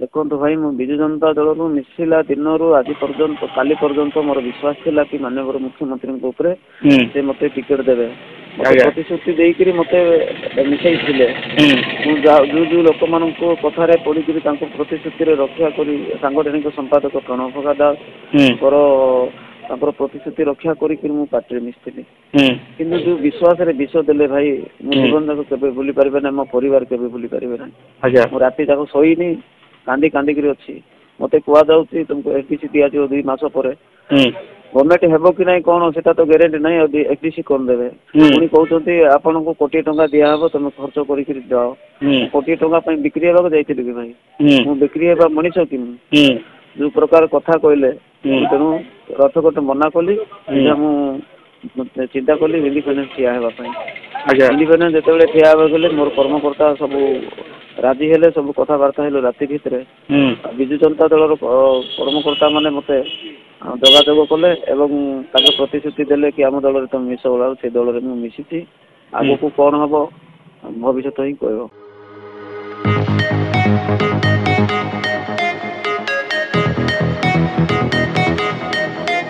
ଦେଖନ୍ତୁ ଭାଇ ମୁଁ ବିଜୁ ଜନତା ଦଳରୁ ମିଶିଲା ଦିନରୁ ଆଜି ପର୍ଯ୍ୟନ୍ତ କାଲି ପର୍ଯ୍ୟନ୍ତ ମୋର ବିଶ୍ୱାସ ଥିଲା କି ମାନ୍ୟବର ମୁଖ୍ୟମନ୍ତ୍ରୀଙ୍କ ଉପରେ ସେ ମୋତେ ଟିକେଟ ଦେବେ। ମୋତେ ପ୍ରତିଶ୍ରୁତି ଦେଇକରି ମୋତେ ମିଶାଇଥିଲେ। ମୁଁ ଯୋଉ ଲୋକମାନଙ୍କୁ କଥାରେ ପଡ଼ିକରି ତାଙ୍କୁ ପ୍ରତିଶ୍ରୁତିରେ ରକ୍ଷା କରି ସାଂଗଠନିକ ସମ୍ପାଦକ ପ୍ରଣବ ପ୍ରକାଶ ଦାସଙ୍କର ତାଙ୍କର ପ୍ରତିଶ୍ରୁତି ରକ୍ଷା କରିକି ମୁଁ ପାର୍ଟିରେ ମିଶିଥିଲି। କିନ୍ତୁ ଯୋଉ ବିଶ୍ୱାସରେ ବିଷ ଦେଲେ ଭାଇ ମୁଁ ଜୀବନ ଯାକ କେବେ ଭୁଲି ପାରିବେ ନାହିଁ, ମୋ ପରିବାର କେବେ ଭୁଲି ପାରିବେ ନାହିଁ। ମୁଁ ରାତି ଯାକ ଶୋଇନି, କାନ୍ଦିକିରି ଅଛି। ମତେ କୁହାଯାଉଛି ତୁମକୁ ଏଫଡିସି ଦିଆଯିବ 2 ମାସ ପରେ। ଗଭର୍ଣ୍ଣମେଣ୍ଟ ହେବ କି ନାହିଁ କଣ ସେଟା ତ ଗ୍ୟାରେଣ୍ଟି ନାହିଁ, ଏଫଡିସି କରିଦେବେ। ପୁଣି କହୁଛନ୍ତି ଆପଣଙ୍କୁ 1 କୋଟି ଟଙ୍କା ଦିଆହବ, ତମେ ଖର୍ଚ୍ଚ କରିକିରି ଯାଅ। 1 କୋଟି ଟଙ୍କା ପାଇଁ ବିକ୍ରି ହେବାକୁ ଯାଇଥିଲି କି ଭାଇ? ମୁଁ ବିକ୍ରି ହେବା ମଣିଷ କି ମୁଁ? ଯୋଉ ପ୍ରକାର କଥା କହିଲେ, ତେଣୁ ରଥ ଗୋଟେ ମନା କଲି। ମୁଁ ଚିନ୍ତା କଲି ଇଣ୍ଡିପେଣ୍ଡେନ୍ସ ଠିଆ ହେବା ପାଇଁ। ଇଣ୍ଡିପେଣ୍ଡେନ୍ସ ଯେତେବେଳେ ଠିଆ ହେବାକୁ ଗଲେ ମୋର କର୍ମକର୍ତ୍ତା ସବୁ ରାଜି ହେଲେ, ସବୁ କଥାବାର୍ତ୍ତା ହେଲୁ ରାତି ଭିତରେ। ବିଜୁ ଜନତା ଦଳର କର୍ମକର୍ତ୍ତା ମାନେ ମତେ ଯୋଗାଯୋଗ କଲେ ଏବଂ ତାଙ୍କ ପ୍ରତିଶ୍ରୁତି ଦେଲେ କି ଆମ ଦଳରେ ତମେ ମିଶ ବୋଲା, ସେ ଦଳରେ ମୁଁ ମିଶିଛି। ଆଗକୁ କଣ ହବ ଭବିଷ୍ୟତ ହିଁ କହିବ।